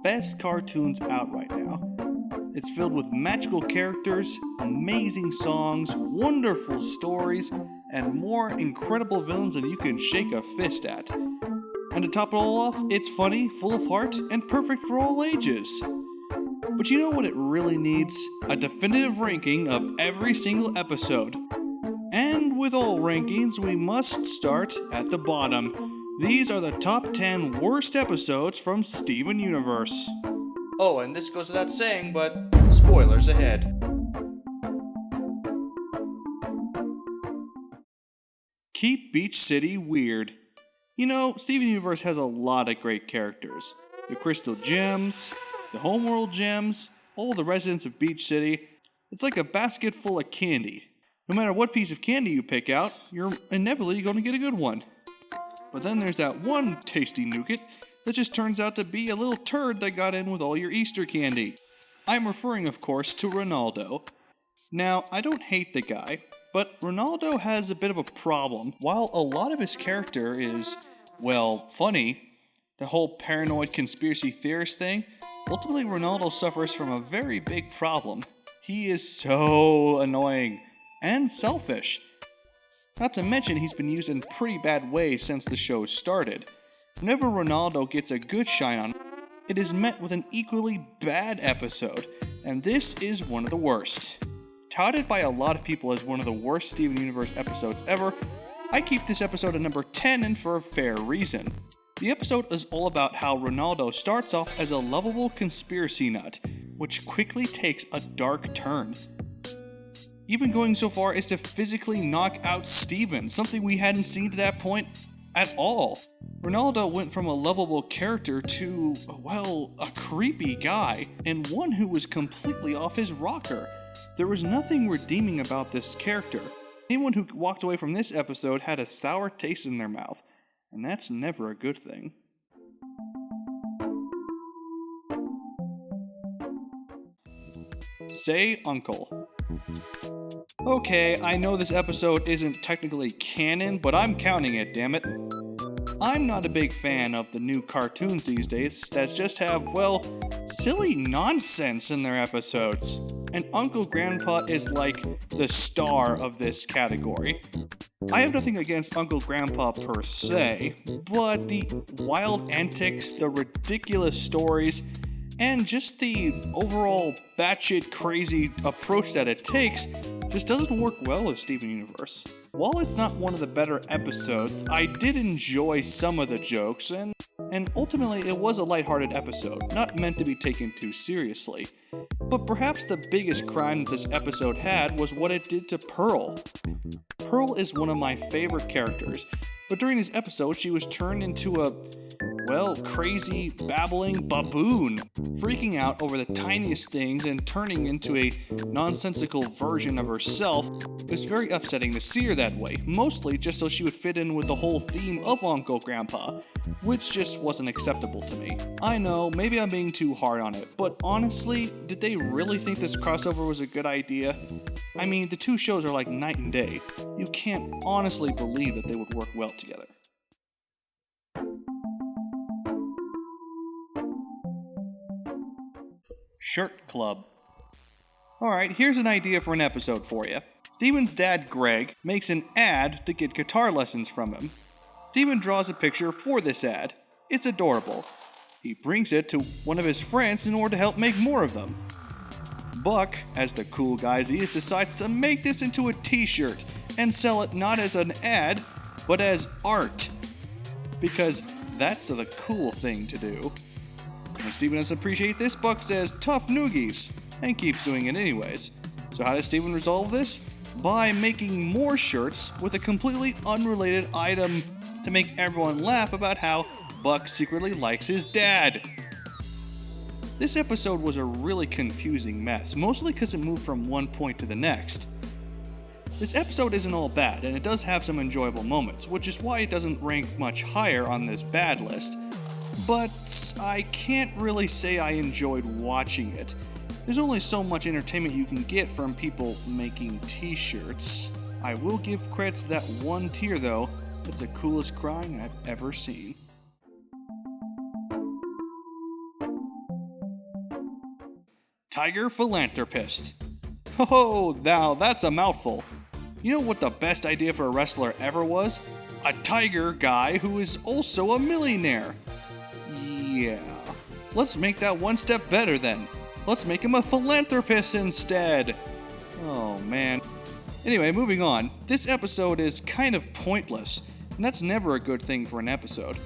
best cartoons out right now. It's filled with magical characters, amazing songs, wonderful stories, and more incredible villains than you can shake a fist at. And to top it all off, it's funny, full of heart, and perfect for all ages. But you know what it really needs? A definitive ranking of every single episode. And with all rankings, we must start at the bottom. These are the top 10 worst episodes from Steven Universe. Oh, and this goes without saying, but spoilers ahead. Keep Beach City weird. You know, Steven Universe has a lot of great characters. The Crystal Gems, the Homeworld Gems, all the residents of Beach City. It's like a basket full of candy. No matter what piece of candy you pick out, you're inevitably going to get a good one. But then there's that one tasty nougat that just turns out to be a little turd that got in with all your Easter candy. I'm referring, of course, to Ronaldo. Now, I don't hate the guy, but Ronaldo has a bit of a problem. While a lot of his character is, well, funny, the whole paranoid conspiracy theorist thing, ultimately Ronaldo suffers from a very big problem. He is so annoying and selfish. Not to mention he's been used in pretty bad ways since the show started. Whenever Ronaldo gets a good shine on, it is met with an equally bad episode, and this is one of the worst. Touted by a lot of people as one of the worst Steven Universe episodes ever, I keep this episode at number 10 and for a fair reason. The episode is all about how Ronaldo starts off as a lovable conspiracy nut, which quickly takes a dark turn. Even going so far as to physically knock out Steven, something we hadn't seen to that point at all. Ronaldo went from a lovable character to, well, a creepy guy, and one who was completely off his rocker. There was nothing redeeming about this character. Anyone who walked away from this episode had a sour taste in their mouth, and that's never a good thing. Say Uncle. Okay, I know this episode isn't technically canon, but I'm counting it, damn it. I'm not a big fan of the new cartoons these days that just have, well, silly nonsense in their episodes. And Uncle Grandpa is like the star of this category. I have nothing against Uncle Grandpa per se, but the wild antics, the ridiculous stories, and just the overall batshit crazy approach that it takes just doesn't work well with Steven Universe. While it's not one of the better episodes, I did enjoy some of the jokes, and ultimately it was a lighthearted episode, not meant to be taken too seriously. But perhaps the biggest crime that this episode had was what it did to Pearl. Pearl is one of my favorite characters, but during this episode she was turned into a, well, crazy, babbling baboon, freaking out over the tiniest things and turning into a nonsensical version of herself. It was very upsetting to see her that way, mostly just so she would fit in with the whole theme of Uncle Grandpa, which just wasn't acceptable to me. I know, maybe I'm being too hard on it, but honestly, did they really think this crossover was a good idea? I mean, the two shows are like night and day. You can't honestly believe that they would work well together. Shirt Club. Alright, here's an idea for an episode for you. Steven's dad, Greg, makes an ad to get guitar lessons from him. Steven draws a picture for this ad. It's adorable. He brings it to one of his friends in order to help make more of them. Buck, as the cool guy he is, decides to make this into a t-shirt and sell it not as an ad, but as art. Because that's the cool thing to do. When Steven doesn't appreciate this, Buck says, "Tough noogies," and keeps doing it anyways. So how does Steven resolve this? By making more shirts with a completely unrelated item to make everyone laugh about how Buck secretly likes his dad. This episode was a really confusing mess, mostly because it moved from one point to the next. This episode isn't all bad, and it does have some enjoyable moments, which is why it doesn't rank much higher on this bad list. But I can't really say I enjoyed watching it. There's only so much entertainment you can get from people making t-shirts. I will give credit to that one tier though. It's the coolest crying I've ever seen. Tiger Philanthropist. Oh, now that's a mouthful. You know what the best idea for a wrestler ever was? A tiger guy who is also a millionaire. Yeah. Let's make that one step better then. Let's make him a philanthropist instead. Oh man. Anyway, moving on. This episode is kind of pointless, and that's never a good thing for an episode.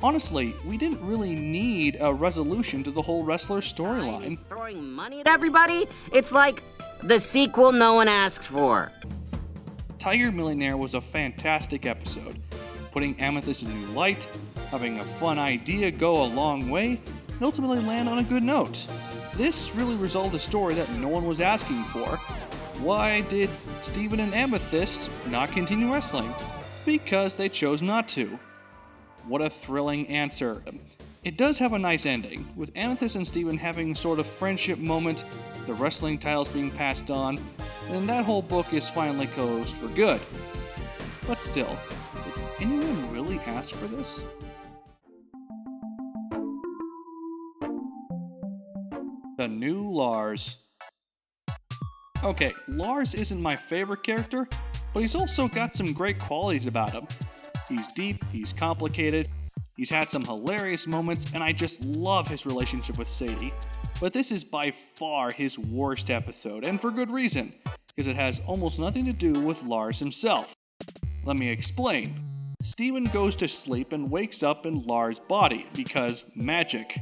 Honestly, we didn't really need a resolution to the whole wrestler storyline. Throwing money at everybody? It's like the sequel no one asked for. Tiger Millionaire was a fantastic episode. Putting Amethyst in a new light, having a fun idea go a long way, and ultimately land on a good note. This really resolved a story that no one was asking for. Why did Steven and Amethyst not continue wrestling? Because they chose not to. What a thrilling answer. It does have a nice ending, with Amethyst and Steven having a sort of friendship moment, the wrestling titles being passed on, and that whole book is finally closed for good. But still, did anyone really ask for this? The new Lars. Okay, Lars isn't my favorite character, but he's also got some great qualities about him. He's deep, he's complicated, he's had some hilarious moments, and I just love his relationship with Sadie. But this is by far his worst episode, and for good reason, because it has almost nothing to do with Lars himself. Let me explain. Steven goes to sleep and wakes up in Lars' body, because magic.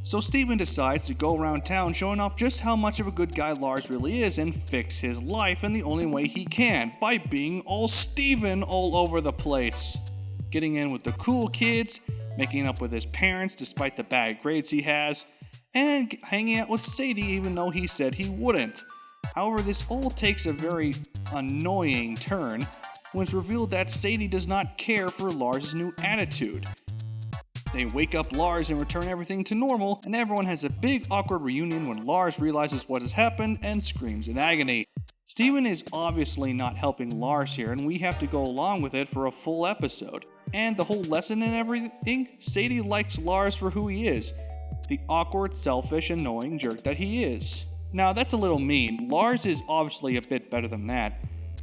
So Steven decides to go around town showing off just how much of a good guy Lars really is and fix his life in the only way he can, by being all Steven all over the place. Getting in with the cool kids, making up with his parents despite the bad grades he has, and hanging out with Sadie even though he said he wouldn't. However, this all takes a very annoying turn when it's revealed that Sadie does not care for Lars' new attitude. They wake up Lars and return everything to normal, and everyone has a big awkward reunion when Lars realizes what has happened and screams in agony. Steven is obviously not helping Lars here, and we have to go along with it for a full episode. And the whole lesson and everything, Sadie likes Lars for who he is, the awkward, selfish, annoying jerk that he is. Now that's a little mean, Lars is obviously a bit better than that,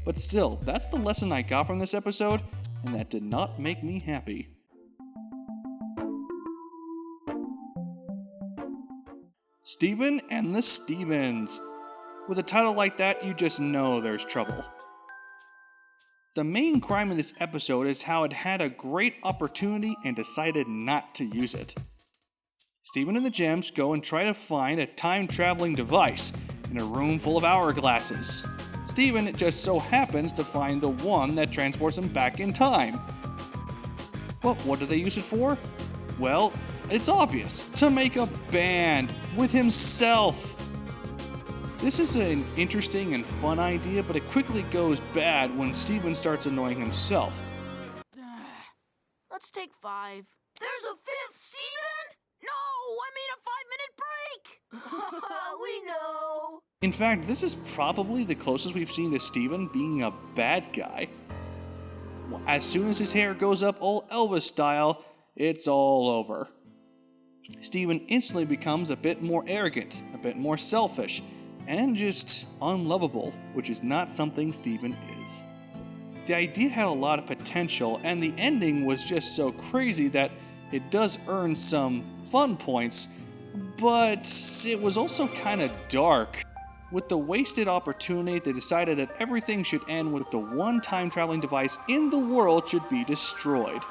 but still, that's the lesson I got from this episode, and that did not make me happy. Steven and the Stevens. With a title like that, you just know there's trouble. The main crime in this episode is how it had a great opportunity and decided not to use it. Steven and the Gems go and try to find a time-traveling device in a room full of hourglasses. Steven just so happens to find the one that transports him back in time. But what do they use it for? Well, it's obvious, to make a band with himself. This is an interesting and fun idea, but it quickly goes bad when Steven starts annoying himself. Let's take 5. There's a 5th, Steven? No, I mean a 5-minute break. We know. In fact, this is probably the closest we've seen to Steven being a bad guy. As soon as his hair goes up all Elvis style, it's all over. Steven instantly becomes a bit more arrogant, a bit more selfish, and just unlovable, which is not something Steven is. The idea had a lot of potential, and the ending was just so crazy that it does earn some fun points, but it was also kinda dark. With the wasted opportunity, they decided that everything should end with the one time-traveling device in the world should be destroyed.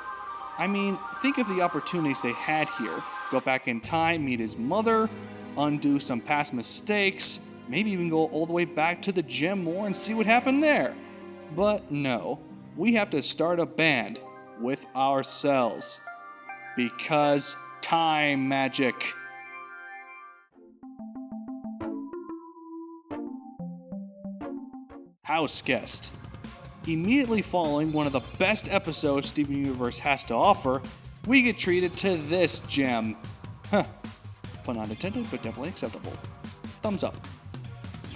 I mean, think of the opportunities they had here. Go back in time, meet his mother, undo some past mistakes, maybe even go all the way back to the gym more and see what happened there. But no, we have to start a band with ourselves. Because time magic. House guest. Immediately following one of the best episodes Steven Universe has to offer, we get treated to this gem. Huh. Pun not intended, but definitely acceptable. Thumbs up.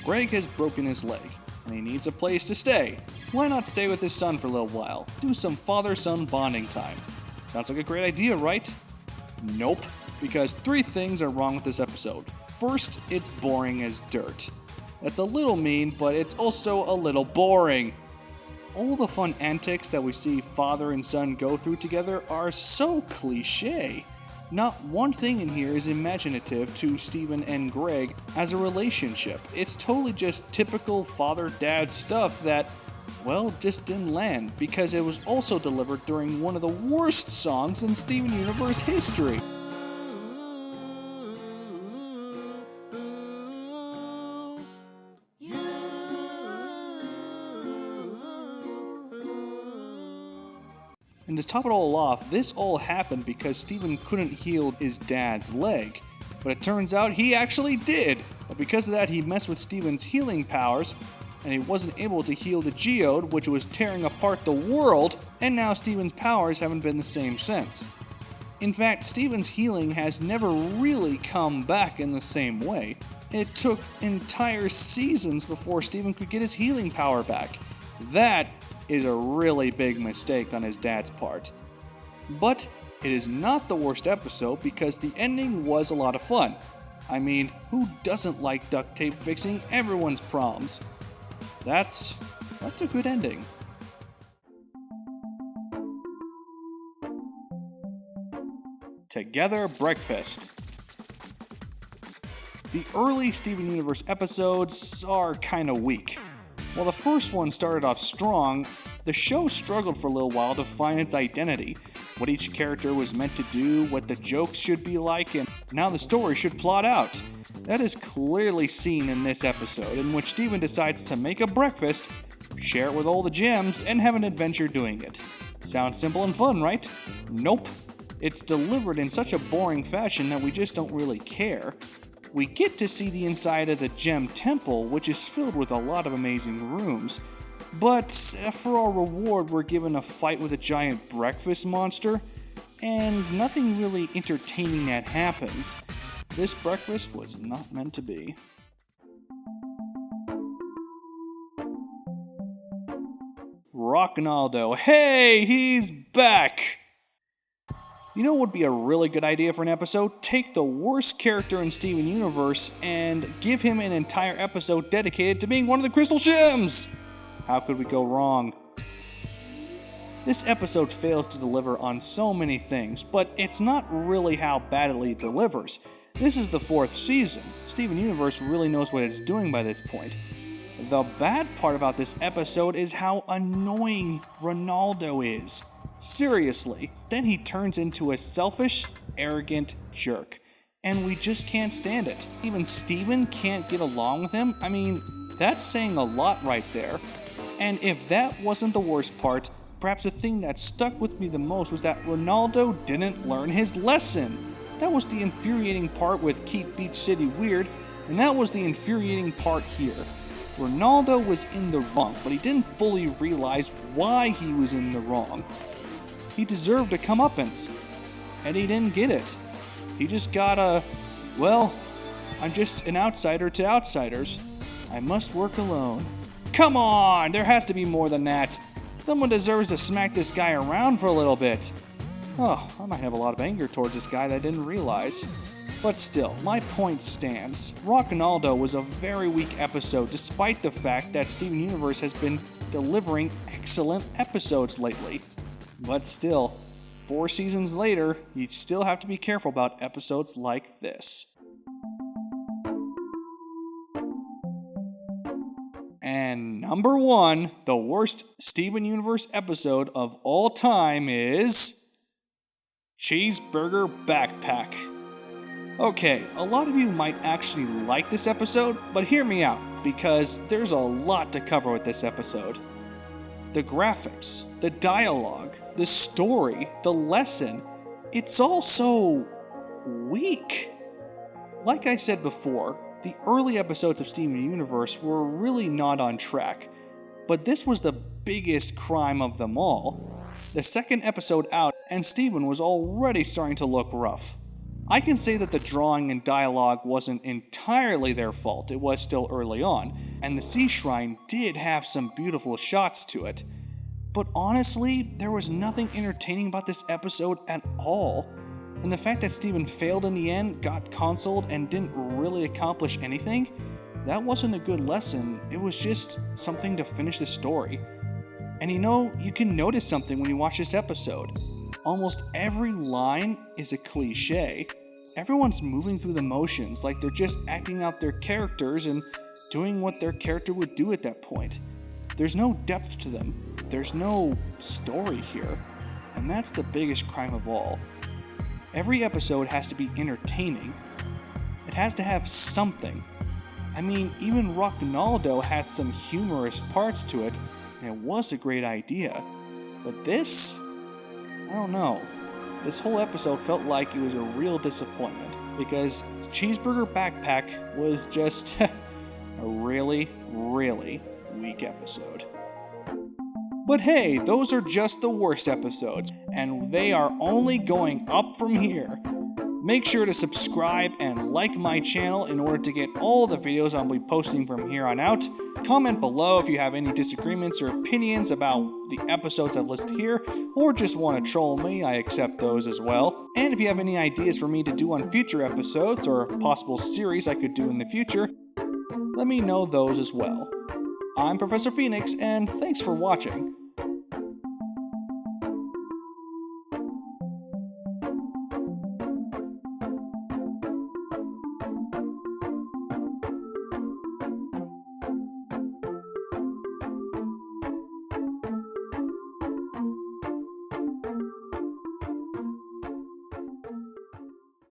Greg has broken his leg, and he needs a place to stay. Why not stay with his son for a little while? Do some father-son bonding time. Sounds like a great idea, right? Nope. Because 3 things are wrong with this episode. First, it's boring as dirt. That's a little mean, but it's also a little boring. All the fun antics that we see father and son go through together are so cliché. Not one thing in here is imaginative to Steven and Greg as a relationship. It's totally just typical father-dad stuff that, well, just didn't land because it was also delivered during one of the worst songs in Steven Universe history. And to top it all off, this all happened because Steven couldn't heal his dad's leg. But it turns out he actually did. But because of that, he messed with Steven's healing powers, and he wasn't able to heal the geode, which was tearing apart the world, and now Steven's powers haven't been the same since. In fact, Steven's healing has never really come back in the same way. It took entire seasons before Steven could get his healing power back. That is a really big mistake on his dad's part. But it is not the worst episode because the ending was a lot of fun. I mean, who doesn't like duct tape fixing everyone's problems? That's a good ending. Together Breakfast. The early Steven Universe episodes are kinda weak. While the first one started off strong, the show struggled for a little while to find its identity, what each character was meant to do, what the jokes should be like, and how the story should plot out. That is clearly seen in this episode, in which Steven decides to make a breakfast, share it with all the gems, and have an adventure doing it. Sounds simple and fun, right? Nope. It's delivered in such a boring fashion that we just don't really care. We get to see the inside of the Gem Temple, which is filled with a lot of amazing rooms. But for our reward, we're given a fight with a giant breakfast monster, and nothing really entertaining that happens. This breakfast was not meant to be. Rockin Aldo, hey, he's back! You know what would be a really good idea for an episode? Take the worst character in Steven Universe and give him an entire episode dedicated to being one of the Crystal Gems! How could we go wrong? This episode fails to deliver on so many things, but it's not really how badly it delivers. This is the 4th season. Steven Universe really knows what it's doing by this point. The bad part about this episode is how annoying Ronaldo is. Seriously, then he turns into a selfish, arrogant jerk. And we just can't stand it. Even Steven can't get along with him? I mean, that's saying a lot right there. And if that wasn't the worst part, perhaps the thing that stuck with me the most was that Ronaldo didn't learn his lesson. That was the infuriating part with Keep Beach City Weird, and that was the infuriating part here. Ronaldo was in the wrong, but he didn't fully realize why he was in the wrong. He deserved a comeuppance, and he didn't get it. He just got well, I'm just an outsider to outsiders. I must work alone. Come on, there has to be more than that. Someone deserves to smack this guy around for a little bit. Oh, I might have a lot of anger towards this guy that I didn't realize. But still, my point stands. Rockin Aldo was a very weak episode despite the fact that Steven Universe has been delivering excellent episodes lately. But still, 4 seasons later, you still have to be careful about episodes like this. And number 1, the worst Steven Universe episode of all time is Cheeseburger Backpack. Okay, a lot of you might actually like this episode, but hear me out, because there's a lot to cover with this episode. The graphics, the dialogue, the story, the lesson, it's all so weak. Like I said before, the early episodes of Steven Universe were really not on track, but this was the biggest crime of them all. The second episode out, and Steven was already starting to look rough. I can say that the drawing and dialogue wasn't entirely their fault, it was still early on, and the Sea Shrine did have some beautiful shots to it. But honestly, there was nothing entertaining about this episode at all. And the fact that Steven failed in the end, got consoled, and didn't really accomplish anything, that wasn't a good lesson. It was just something to finish the story. And you can notice something when you watch this episode. Almost every line is a cliche. Everyone's moving through the motions like they're just acting out their characters and doing what their character would do at that point. There's no depth to them. There's no story here. And that's the biggest crime of all. Every episode has to be entertaining. It has to have something. I mean, even Rockin Aldo had some humorous parts to it, and it was a great idea. But this? I don't know. This whole episode felt like it was a real disappointment, because Cheeseburger Backpack was just a really, really weak episode. But hey, those are just the worst episodes, and they are only going up from here. Make sure to subscribe and like my channel in order to get all the videos I'll be posting from here on out. Comment below if you have any disagreements or opinions about the episodes I've listed here, or just want to troll me, I accept those as well. And if you have any ideas for me to do on future episodes, or possible series I could do in the future, let me know those as well. I'm Professor Phoenix, and thanks for watching.